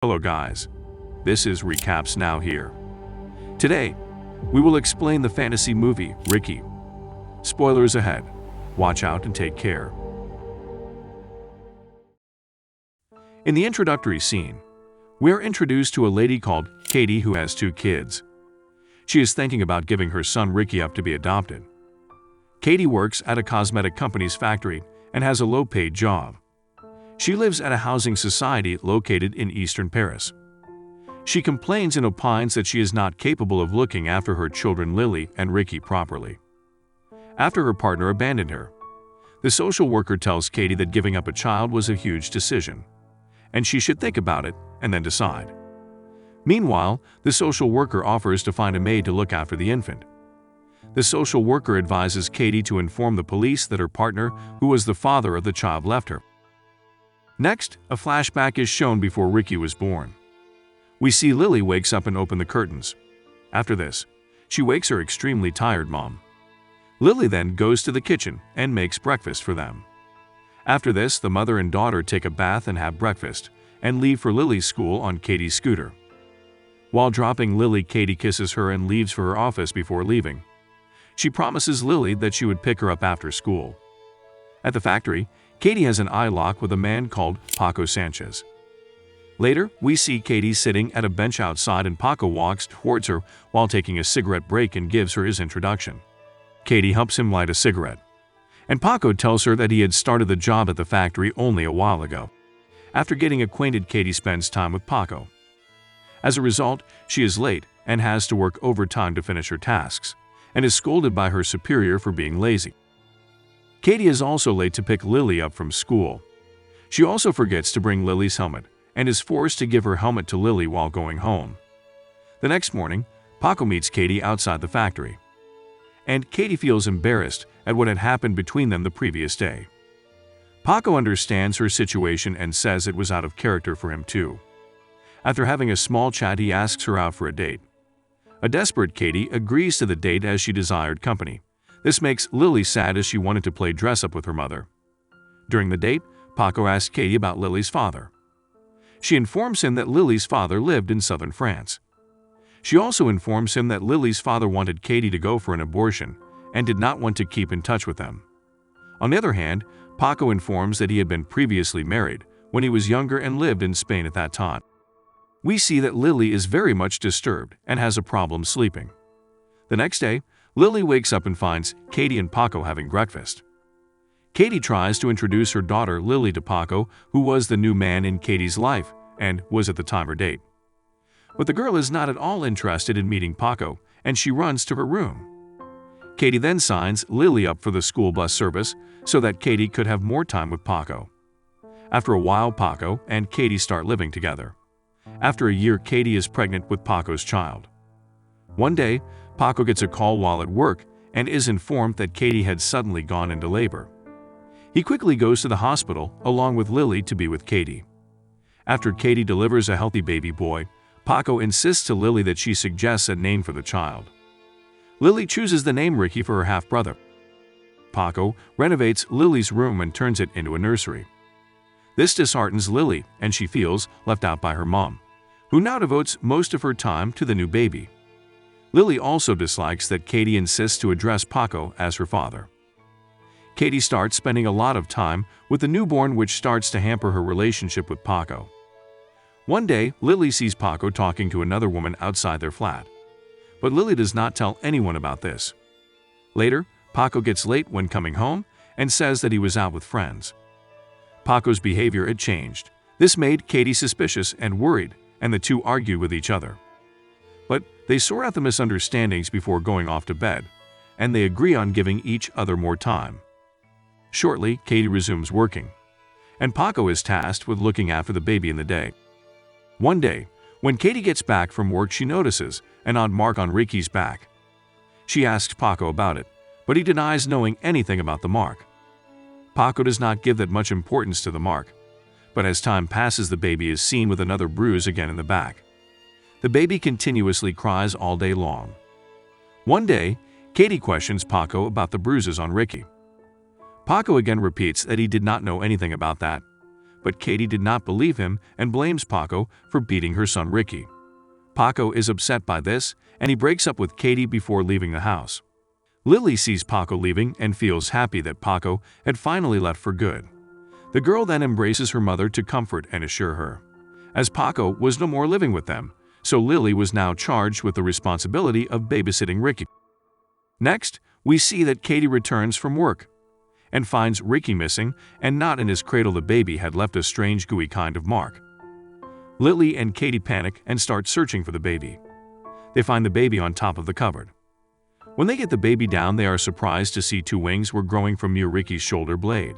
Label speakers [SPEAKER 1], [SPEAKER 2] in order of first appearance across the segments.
[SPEAKER 1] Hello guys, this is Recapz now here. Today, we will explain the fantasy movie Ricky. Spoilers ahead. Watch out and take care. In the introductory scene, we are introduced to a lady called Katie who has 2 kids. She is thinking about giving her son Ricky up to be adopted. Katie works at a cosmetic company's factory and has a low-paid job. She lives at a housing society located in eastern Paris. She complains and opines that she is not capable of looking after her children Lily and Ricky properly. After her partner abandoned her, the social worker tells Katie that giving up a child was a huge decision, and she should think about it and then decide. Meanwhile, the social worker offers to find a maid to look after the infant. The social worker advises Katie to inform the police that her partner, who was the father of the child, left her. Next, a flashback is shown before Ricky was born. We see Lily wakes up and open the curtains. After this, she wakes her extremely tired mom. Lily then goes to the kitchen and makes breakfast for them. After this, the mother and daughter take a bath and have breakfast, and leave for Lily's school on Katie's scooter. While dropping Lily, Katie kisses her and leaves for her office before leaving. She promises Lily that she would pick her up after school. At the factory, Katie has an eye lock with a man called Paco Sanchez. Later, we see Katie sitting at a bench outside and Paco walks towards her while taking a cigarette break and gives her his introduction. Katie helps him light a cigarette, and Paco tells her that he had started the job at the factory only a while ago. After getting acquainted, Katie spends time with Paco. As a result, she is late and has to work overtime to finish her tasks, and is scolded by her superior for being lazy. Katie is also late to pick Lily up from school. She also forgets to bring Lily's helmet and is forced to give her helmet to Lily while going home. The next morning, Paco meets Katie outside the factory, and Katie feels embarrassed at what had happened between them the previous day. Paco understands her situation and says it was out of character for him too. After having a small chat, he asks her out for a date. A desperate Katie agrees to the date as she desired company. This makes Lily sad as she wanted to play dress-up with her mother. During the date, Paco asks Katie about Lily's father. She informs him that Lily's father lived in southern France. She also informs him that Lily's father wanted Katie to go for an abortion and did not want to keep in touch with them. On the other hand, Paco informs that he had been previously married when he was younger and lived in Spain at that time. We see that Lily is very much disturbed and has a problem sleeping. The next day, Lily wakes up and finds Katie and Paco having breakfast. Katie tries to introduce her daughter Lily to Paco, who was the new man in Katie's life and was at the time her date. But the girl is not at all interested in meeting Paco, and she runs to her room. Katie then signs Lily up for the school bus service so that Katie could have more time with Paco. After a while, Paco and Katie start living together. After a year, Katie is pregnant with Paco's child. One day, Paco gets a call while at work and is informed that Katie had suddenly gone into labor. He quickly goes to the hospital along with Lily to be with Katie. After Katie delivers a healthy baby boy, Paco insists to Lily that she suggests a name for the child. Lily chooses the name Ricky for her half-brother. Paco renovates Lily's room and turns it into a nursery. This disheartens Lily, and she feels left out by her mom, who now devotes most of her time to the new baby. Lily also dislikes that Katie insists to address Paco as her father. Katie starts spending a lot of time with the newborn, which starts to hamper her relationship with Paco. One day, Lily sees Paco talking to another woman outside their flat, but Lily does not tell anyone about this. Later, Paco gets late when coming home and says that he was out with friends. Paco's behavior had changed. This made Katie suspicious and worried, and the two argue with each other. But they sort out the misunderstandings before going off to bed, and they agree on giving each other more time. Shortly, Katie resumes working, and Paco is tasked with looking after the baby in the day. One day, when Katie gets back from work, she notices an odd mark on Ricky's back. She asks Paco about it, but he denies knowing anything about the mark. Paco does not give that much importance to the mark, but as time passes, the baby is seen with another bruise again in the back. The baby continuously cries all day long. One day, Katie questions Paco about the bruises on Ricky. Paco again repeats that he did not know anything about that, But Katie did not believe him and blames Paco for beating her son Ricky. Paco is upset by this, and he breaks up with Katie before leaving the house. Lily sees Paco leaving and feels happy that Paco had finally left for good. The girl then embraces her mother to comfort and assure her, as Paco was no more living with them, so Lily was now charged with the responsibility of babysitting Ricky. Next, we see that Katie returns from work and finds Ricky missing, and not in his cradle. The baby had left a strange gooey kind of mark. Lily and Katie panic and start searching for the baby. They find the baby on top of the cupboard. When they get the baby down, they are surprised to see two wings were growing from near Ricky's shoulder blade.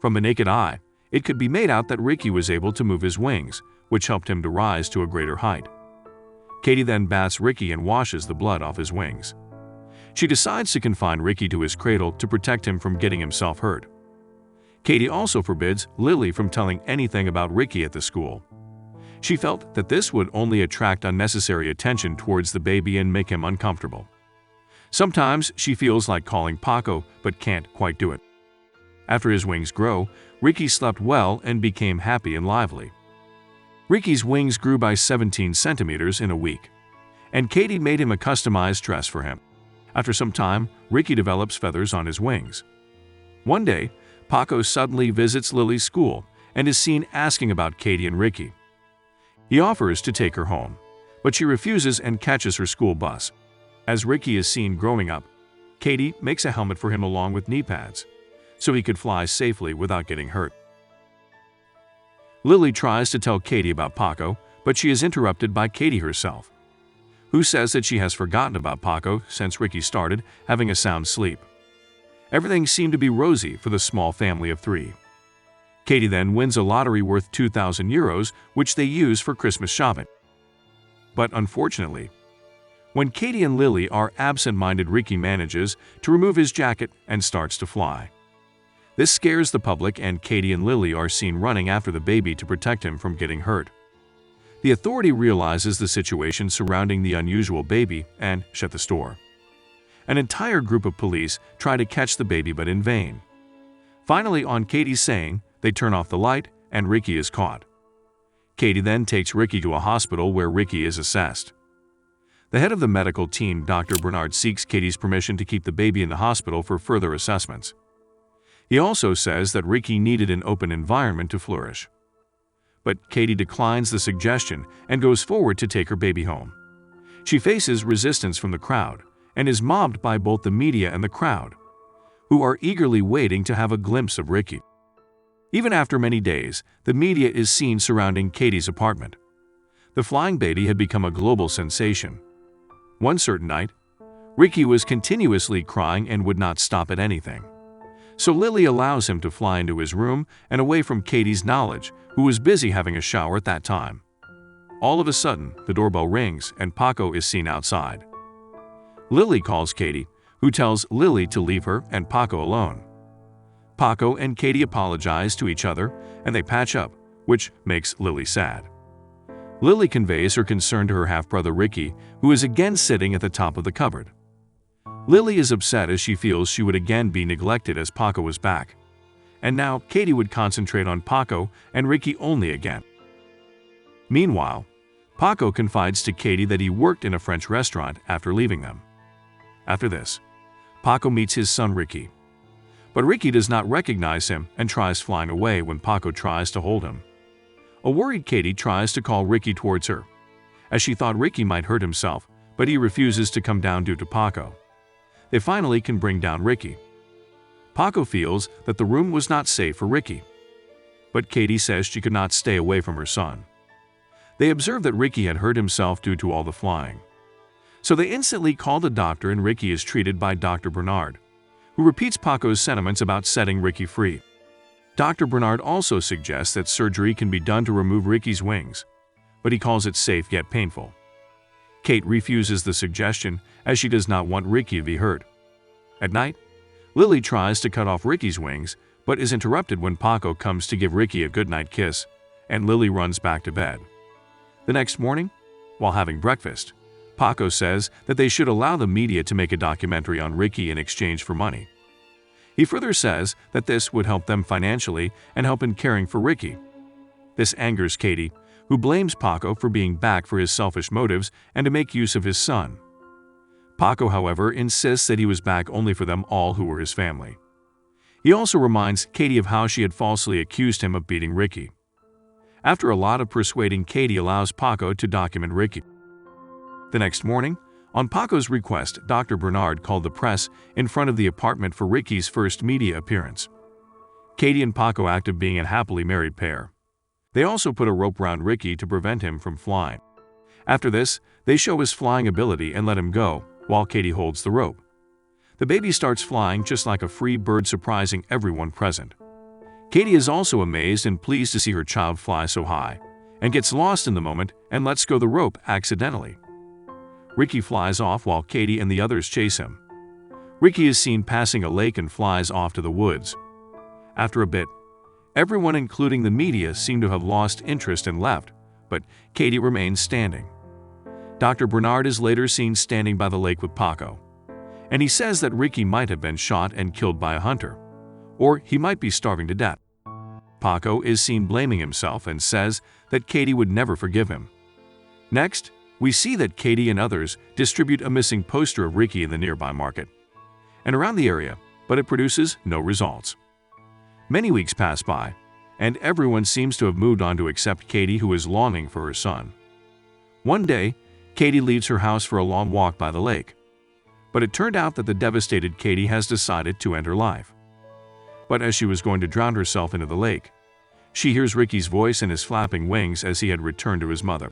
[SPEAKER 1] From the naked eye, it could be made out that Ricky was able to move his wings, which helped him to rise to a greater height. Katie then baths Ricky and washes the blood off his wings. She decides to confine Ricky to his cradle to protect him from getting himself hurt. Katie also forbids Lily from telling anything about Ricky at the school. She felt that this would only attract unnecessary attention towards the baby and make him uncomfortable. Sometimes she feels like calling Paco, but can't quite do it. After his wings grow, Ricky slept well and became happy and lively. Ricky's wings grew by 17 centimeters in a week, and Katie made him a customized dress for him. After some time, Ricky develops feathers on his wings. One day, Paco suddenly visits Lily's school and is seen asking about Katie and Ricky. He offers to take her home, but she refuses and catches her school bus. As Ricky is seen growing up, Katie makes a helmet for him along with knee pads, so he could fly safely without getting hurt. Lily tries to tell Katie about Paco, but she is interrupted by Katie herself, who says that she has forgotten about Paco since Ricky started having a sound sleep. Everything seemed to be rosy for the small family of three. Katie then wins a lottery worth 2,000 euros, which they use for Christmas shopping. But unfortunately, when Katie and Lily are absent-minded, Ricky manages to remove his jacket and starts to fly. This scares the public, and Katie and Lily are seen running after the baby to protect him from getting hurt. The authority realizes the situation surrounding the unusual baby and shut the store. An entire group of police try to catch the baby, but in vain. Finally, on Katie's saying, they turn off the light and Ricky is caught. Katie then takes Ricky to a hospital where Ricky is assessed. The head of the medical team, Dr. Bernard, seeks Katie's permission to keep the baby in the hospital for further assessments. He also says that Ricky needed an open environment to flourish. But Katie declines the suggestion and goes forward to take her baby home. She faces resistance from the crowd and is mobbed by both the media and the crowd, who are eagerly waiting to have a glimpse of Ricky. Even after many days, the media is seen surrounding Katie's apartment. The flying baby had become a global sensation. One certain night, Ricky was continuously crying and would not stop at anything. So Lily allows him to fly into his room and away from Katie's knowledge, who was busy having a shower at that time. All of a sudden, the doorbell rings and Paco is seen outside. Lily calls Katie, who tells Lily to leave her and Paco alone. Paco and Katie apologize to each other and they patch up, which makes Lily sad. Lily conveys her concern to her half-brother Ricky, who is again sitting at the top of the cupboard. Lily is upset as she feels she would again be neglected as Paco was back. And now Katie would concentrate on Paco and Ricky only again. Meanwhile, Paco confides to Katie that he worked in a French restaurant after leaving them. After this, Paco meets his son Ricky. But Ricky does not recognize him and tries flying away when Paco tries to hold him. A worried Katie tries to call Ricky towards her, as she thought Ricky might hurt himself, but he refuses to come down due to Paco. They finally can bring down Ricky. Paco feels that the room was not safe for Ricky, but Katie says she could not stay away from her son. They observe that Ricky had hurt himself due to all the flying. So they instantly call the doctor and Ricky is treated by Dr. Bernard, who repeats Paco's sentiments about setting Ricky free. Dr. Bernard also suggests that surgery can be done to remove Ricky's wings, but he calls it safe yet painful. Kate refuses the suggestion as she does not want Ricky to be hurt. At night, Lily tries to cut off Ricky's wings, but is interrupted when Paco comes to give Ricky a goodnight kiss, and Lily runs back to bed. The next morning, while having breakfast, Paco says that they should allow the media to make a documentary on Ricky in exchange for money. He further says that this would help them financially and help in caring for Ricky. This angers Katie, who blames Paco for being back for his selfish motives and to make use of his son. Paco, however, insists that he was back only for them all who were his family. He also reminds Katie of how she had falsely accused him of beating Ricky. After a lot of persuading, Katie allows Paco to document Ricky. The next morning, on Paco's request, Dr. Bernard called the press in front of the apartment for Ricky's first media appearance. Katie and Paco act of being a happily married pair. They also put a rope around Ricky to prevent him from flying. After this, they show his flying ability and let him go, while Katie holds the rope. The baby starts flying just like a free bird, surprising everyone present. Katie is also amazed and pleased to see her child fly so high, and gets lost in the moment and lets go the rope accidentally. Ricky flies off while Katie and the others chase him. Ricky is seen passing a lake and flies off to the woods. After a bit, everyone, including the media, seem to have lost interest and left, but Katie remains standing. Dr. Bernard is later seen standing by the lake with Paco, and he says that Ricky might have been shot and killed by a hunter, or he might be starving to death. Paco is seen blaming himself and says that Katie would never forgive him. Next, we see that Katie and others distribute a missing poster of Ricky in the nearby market and around the area, but it produces no results. Many weeks pass by, and everyone seems to have moved on to accept Katie, who is longing for her son. One day, Katie leaves her house for a long walk by the lake, but it turned out that the devastated Katie has decided to end her life. But as she was going to drown herself into the lake, she hears Ricky's voice and his flapping wings as he had returned to his mother.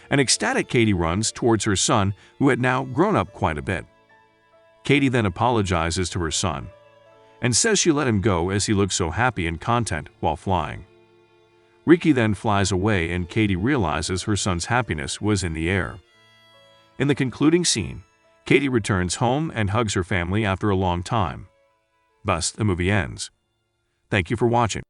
[SPEAKER 1] An ecstatic Katie runs towards her son, who had now grown up quite a bit. Katie then apologizes to her son and says she let him go as he looked so happy and content while flying. Ricky then flies away and Katie realizes her son's happiness was in the air. In the concluding scene, Katie returns home and hugs her family after a long time. Thus, the movie ends. Thank you for watching.